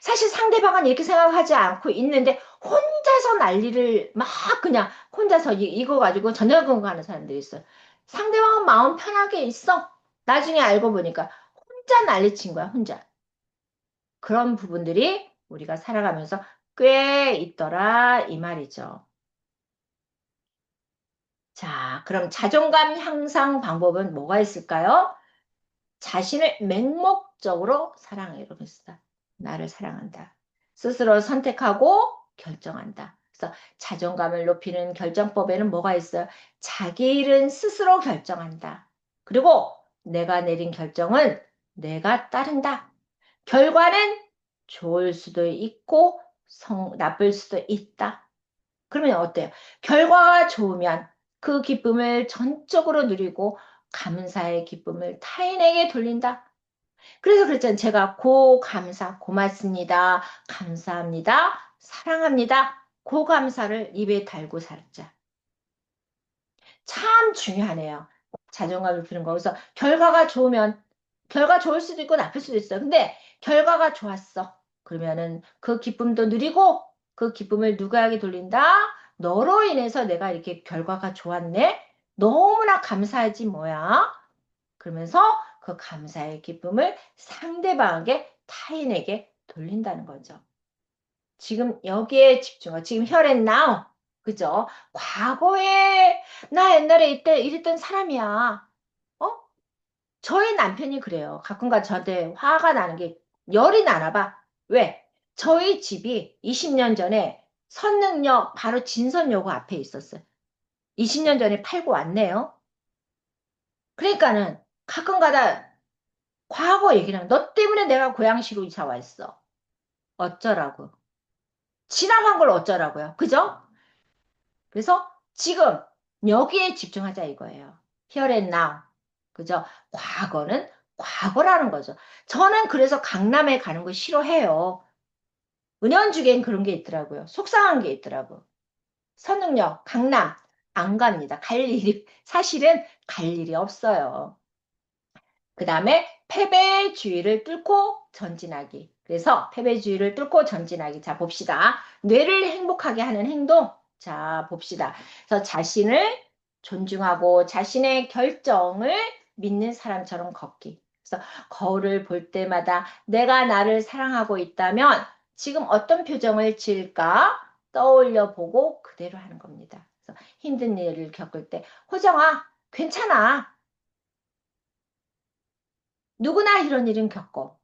Speaker 1: 사실 상대방은 이렇게 생각하지 않고 있는데 혼자서 난리를 막 그냥 혼자서 이거 가지고 전화건강하는 사람들이 있어요. 상대방은 마음 편하게 있어. 나중에 알고 보니까 혼자 난리친 거야, 혼자. 그런 부분들이 우리가 살아가면서 꽤 있더라, 이 말이죠. 자, 그럼 자존감 향상 방법은 뭐가 있을까요? 자신을 맹목적으로 사랑해. 이러면서 나를 사랑한다. 스스로 선택하고 결정한다. 그래서 자존감을 높이는 결정법에는 뭐가 있어요? 자기 일은 스스로 결정한다. 그리고 내가 내린 결정은 내가 따른다. 결과는 좋을 수도 있고 나쁠 수도 있다. 그러면 어때요? 결과가 좋으면 그 기쁨을 전적으로 누리고 감사의 기쁨을 타인에게 돌린다. 그래서 그랬잖아요. 제가 고맙습니다. 감사합니다. 사랑합니다. 고감사를 입에 달고 살자. 참 중요하네요. 자존감을 높이는 거. 그래서 결과 좋을 수도 있고 나쁠 수도 있어요. 근데 결과가 좋았어. 그러면은 그 기쁨도 누리고 그 기쁨을 누구에게 돌린다? 너로 인해서 내가 이렇게 결과가 좋았네? 너무나 감사하지 뭐야? 그러면서 그 감사의 기쁨을 상대방에게 타인에게 돌린다는 거죠. 지금 여기에 집중하. 지금 here and now. 그죠? 과거에 나 옛날에 이때 이랬던 사람이야. 어? 저희 남편이 그래요. 가끔가 저한테 화가 나는 게 열이 나나 봐. 왜? 저희 집이 20년 전에 선능력 바로 진선요구 앞에 있었어요. 20년 전에 팔고 왔네요. 그러니까는 가끔가다 과거 얘기랑 너 때문에 내가 고양시로 이사 왔어. 어쩌라고. 지나간 걸 어쩌라고요. 그죠? 그래서 지금 여기에 집중하자 이거예요. Here and now. 그죠? 과거는 과거라는 거죠. 저는 그래서 강남에 가는 거 싫어해요. 은연중엔 그런 게 있더라고요. 속상한 게 있더라고. 선릉역, 강남 안 갑니다. 사실은 갈 일이 없어요. 그 다음에 패배주의를 뚫고 전진하기. 그래서 패배주의를 뚫고 전진하기. 자, 봅시다. 뇌를 행복하게 하는 행동. 자, 봅시다. 그래서 자신을 존중하고 자신의 결정을 믿는 사람처럼 걷기. 그래서 거울을 볼 때마다 내가 나를 사랑하고 있다면 지금 어떤 표정을 지을까 떠올려 보고 그대로 하는 겁니다. 그래서 힘든 일을 겪을 때, 호정아, 괜찮아. 누구나 이런 일은 겪어.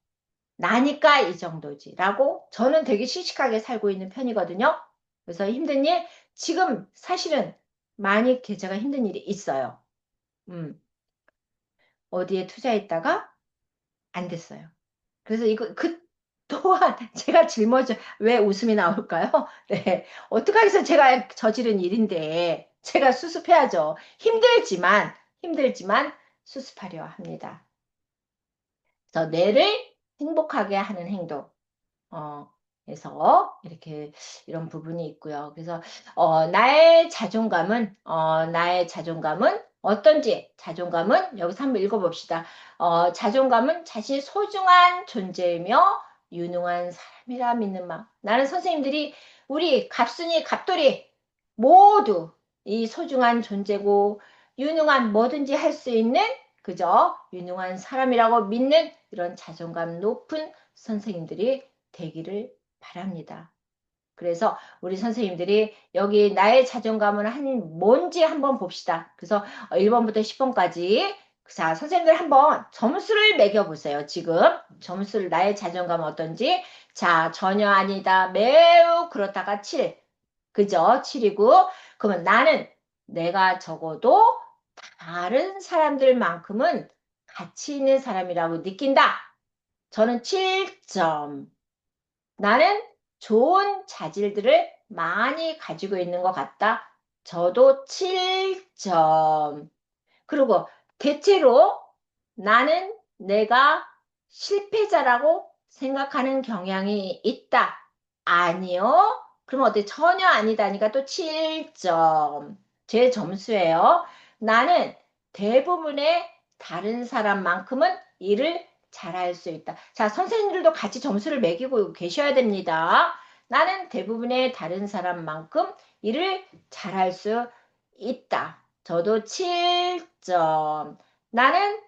Speaker 1: 나니까 이 정도지. 라고 저는 되게 씩씩하게 살고 있는 편이거든요. 그래서 힘든 일, 지금 사실은 많이 제가 힘든 일이 있어요. 음, 어디에 투자했다가 안 됐어요. 그래서 이거 그 또한 제가 짊어져 왜 웃음이 나올까요? 네. 어떻게 해서 제가 저지른 일인데 제가 수습해야죠. 힘들지만 수습하려 합니다. 그래서 뇌를 행복하게 하는 행동. 어, 그래서 이렇게 이런 부분이 있고요. 그래서 나의 자존감은 어떤지 자존감은 여기서 한번 읽어봅시다. 자존감은 자신이 소중한 존재이며 유능한 사람이라 믿는 마음. 나는 선생님들이 우리 갑순이 갑돌이 모두 이 소중한 존재고 유능한 뭐든지 할 수 있는 그저 유능한 사람이라고 믿는 이런 자존감 높은 선생님들이 되기를 바랍니다. 그래서 우리 선생님들이 여기 나의 자존감은 뭔지 한번 봅시다. 그래서 1번부터 10번까지 자, 선생님들 한번 점수를 매겨보세요. 지금 점수를 나의 자존감은 어떤지. 자, 전혀 아니다. 매우 그렇다가 7. 그죠? 7이고. 그러면 나는 내가 적어도 다른 사람들만큼은 가치 있는 사람이라고 느낀다. 저는 7점. 나는 좋은 자질들을 많이 가지고 있는 것 같다. 저도 7점. 그리고 대체로 나는 내가 실패자라고 생각하는 경향이 있다. 아니요. 그럼 어때? 전혀 아니다니까 또 7점. 제 점수예요. 나는 대부분의 다른 사람만큼은 일을 잘할 수 있다. 자, 선생님들도 같이 점수를 매기고 계셔야 됩니다. 나는 대부분의 다른 사람만큼 일을 잘할 수 있다. 저도 7점. 나는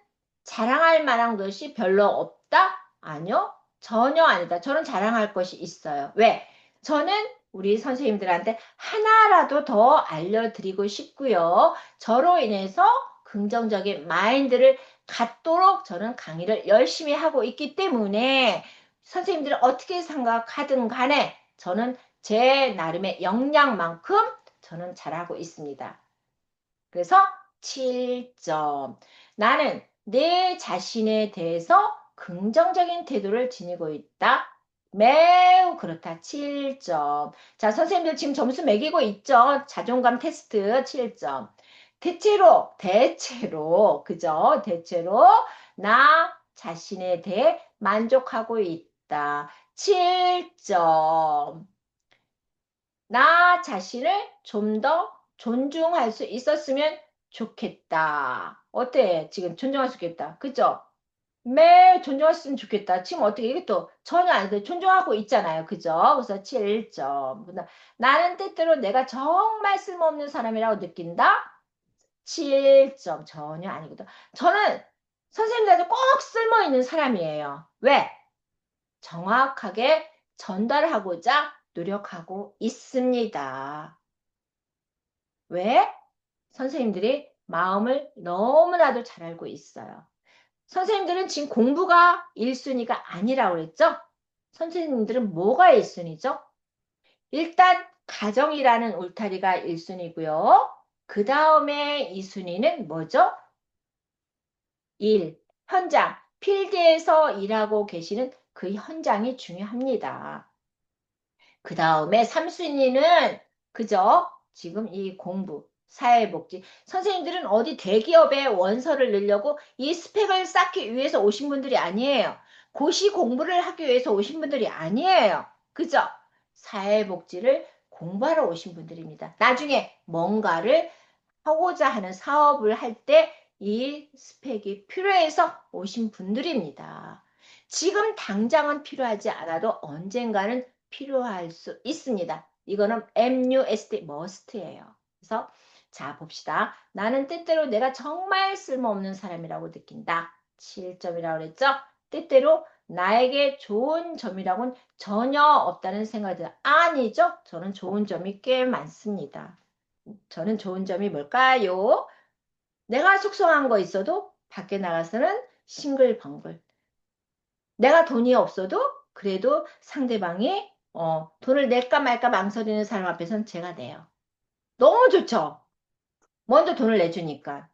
Speaker 1: 자랑할 만한 것이 별로 없다? 아니요. 전혀 아니다. 저는 자랑할 것이 있어요. 왜? 저는 우리 선생님들한테 하나라도 더 알려드리고 싶고요. 저로 인해서 긍정적인 마인드를 갖도록 저는 강의를 열심히 하고 있기 때문에 선생님들은 어떻게 생각하든 간에 저는 제 나름의 역량만큼 저는 잘하고 있습니다. 그래서 7점. 나는 내 자신에 대해서 긍정적인 태도를 지니고 있다. 매우 그렇다. 7점. 자, 선생님들 지금 점수 매기고 있죠? 자존감 테스트 7점. 그죠? 대체로, 나 자신에 대해 만족하고 있다. 7점. 나 자신을 좀 더 존중할 수 있었으면 좋겠다. 어때? 지금 존중할 수 있겠다. 그죠? 매일 존중했으면 좋겠다. 지금 어떻게 이것도 전혀 안 돼. 존중하고 있잖아요. 그죠? 그래서 7점. 나는 때때로 내가 정말 쓸모없는 사람이라고 느낀다. 7점. 전혀 아니거든. 저는 선생님들한테 꼭 쓸모있는 사람이에요. 왜? 정확하게 전달하고자 노력하고 있습니다. 왜? 선생님들이 마음을 너무나도 잘 알고 있어요. 선생님들은 지금 공부가 1순위가 아니라고 그랬죠? 선생님들은 뭐가 1순위죠? 일단 가정이라는 울타리가 1순위고요. 그 다음에 2순위는 뭐죠? 일, 현장, 필드에서 일하고 계시는 그 현장이 중요합니다. 그 다음에 3순위는 그죠? 지금 이 공부, 사회복지. 선생님들은 어디 대기업에 원서를 넣으려고 이 스펙을 쌓기 위해서 오신 분들이 아니에요. 고시 공부를 하기 위해서 오신 분들이 아니에요. 그죠? 사회복지를 공부하러 오신 분들입니다. 나중에 뭔가를 하고자 하는 사업을 할 때 이 스펙이 필요해서 오신 분들입니다. 지금 당장은 필요하지 않아도 언젠가는 필요할 수 있습니다. 이거는 MUST, must예요. 그래서 자 봅시다. 나는 때때로 내가 정말 쓸모없는 사람이라고 느낀다. 7점이라고 그랬죠? 때때로 나에게 좋은 점이라고는 전혀 없다는 생각이 들어요. 아니죠? 저는 좋은 점이 꽤 많습니다. 저는 좋은 점이 뭘까요? 내가 속상한 거 있어도 밖에 나가서는 싱글벙글. 내가 돈이 없어도 그래도 상대방이 돈을 낼까 말까 망설이는 사람 앞에서는 제가 내요. 너무 좋죠? 먼저 돈을 내주니까.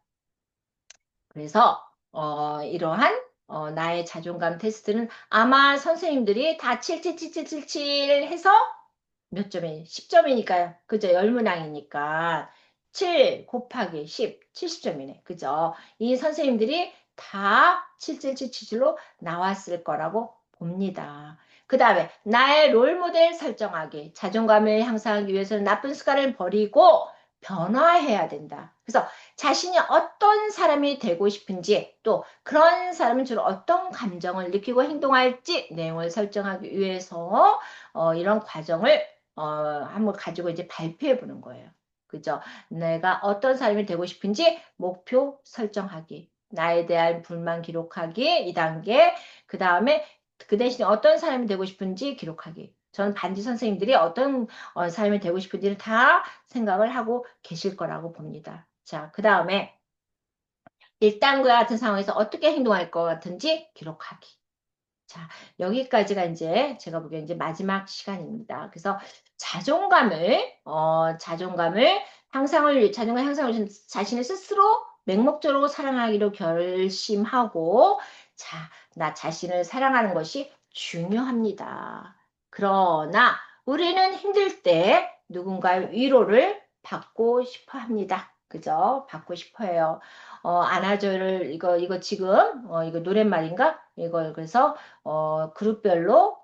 Speaker 1: 그래서 이러한 나의 자존감 테스트는 아마 선생님들이 다 777777 해서 몇 점이 10점이니까요. 그죠? 열문항이니까 7 곱하기 10, 70점이네. 그죠? 이 선생님들이 다 7777로 나왔을 거라고 봅니다. 그 다음에 나의 롤모델 설정하기. 자존감을 향상하기 위해서는 나쁜 습관을 버리고 변화해야 된다. 그래서 자신이 어떤 사람이 되고 싶은지 또 그런 사람은 주로 어떤 감정을 느끼고 행동할지 내용을 설정하기 위해서 이런 과정을 한번 가지고 이제 발표해 보는 거예요. 그죠? 내가 어떤 사람이 되고 싶은지 목표 설정하기. 나에 대한 불만 기록하기. 2단계. 그 다음에 그 대신에 어떤 사람이 되고 싶은지 기록하기. 저는 반지 선생님들이 어떤 사람이 되고 싶은지를 다 생각을 하고 계실 거라고 봅니다. 자, 그 다음에 일단과 같은 상황에서 어떻게 행동할 것 같은지 기록하기. 자, 여기까지가 이제 제가 보기엔 이제 마지막 시간입니다. 그래서 자존감 향상을 위해서 자신을 스스로 맹목적으로 사랑하기로 결심하고, 자, 나 자신을 사랑하는 것이 중요합니다. 그러나 우리는 힘들 때 누군가의 위로를 받고 싶어 합니다. 그죠? 받고 싶어 해요. 안아줘를, 이거 지금, 이거 노랫말인가? 이걸 그래서 그룹별로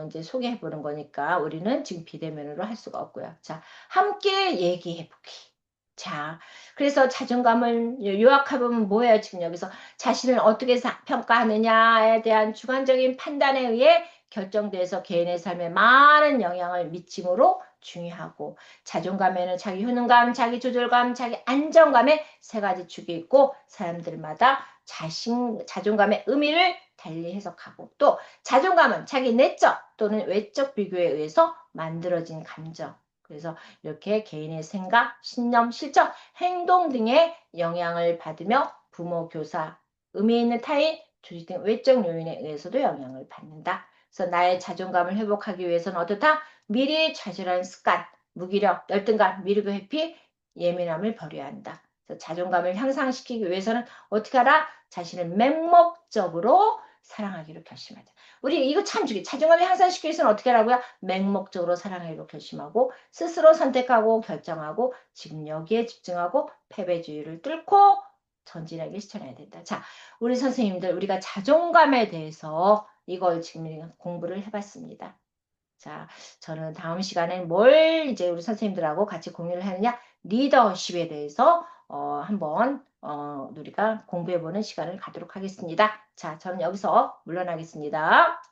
Speaker 1: 이제 소개해 보는 거니까 우리는 지금 비대면으로 할 수가 없고요. 자, 함께 얘기해 보기. 자, 그래서 자존감을 요약해 보면 뭐예요? 지금 여기서 자신을 어떻게 평가하느냐에 대한 주관적인 판단에 의해 결정돼서 개인의 삶에 많은 영향을 미침으로 중요하고 자존감에는 자기 효능감, 자기 조절감, 자기 안정감의 세 가지 축이 있고 사람들마다 자존감의 의미를 달리 해석하고 또 자존감은 자기 내적 또는 외적 비교에 의해서 만들어진 감정. 그래서 이렇게 개인의 생각, 신념, 실적, 행동 등의 영향을 받으며 부모, 교사, 의미 있는 타인, 조직 등 외적 요인에 의해서도 영향을 받는다. 그래서 나의 자존감을 회복하기 위해서는 어떻다? 미리 좌절하는 습관, 무기력, 열등감, 미루고 회피, 예민함을 버려야 한다. 그래서 자존감을 향상시키기 위해서는 어떻게 하라? 자신을 맹목적으로 사랑하기로 결심하자. 우리 이거 참 중요해. 자존감을 향상시키기 위해서는 어떻게 하라고요? 맹목적으로 사랑하기로 결심하고 스스로 선택하고 결정하고 지금 여기에 집중하고 패배주의를 뚫고 전진하게 실천해야 된다. 자, 우리 선생님들 우리가 자존감에 대해서 이걸 지금 공부를 해봤습니다. 자, 저는 다음 시간엔 뭘 이제 우리 선생님들하고 같이 공유를 하느냐? 리더십에 대해서 한번 우리가 공부해보는 시간을 갖도록 하겠습니다. 자, 저는 여기서 물러나겠습니다.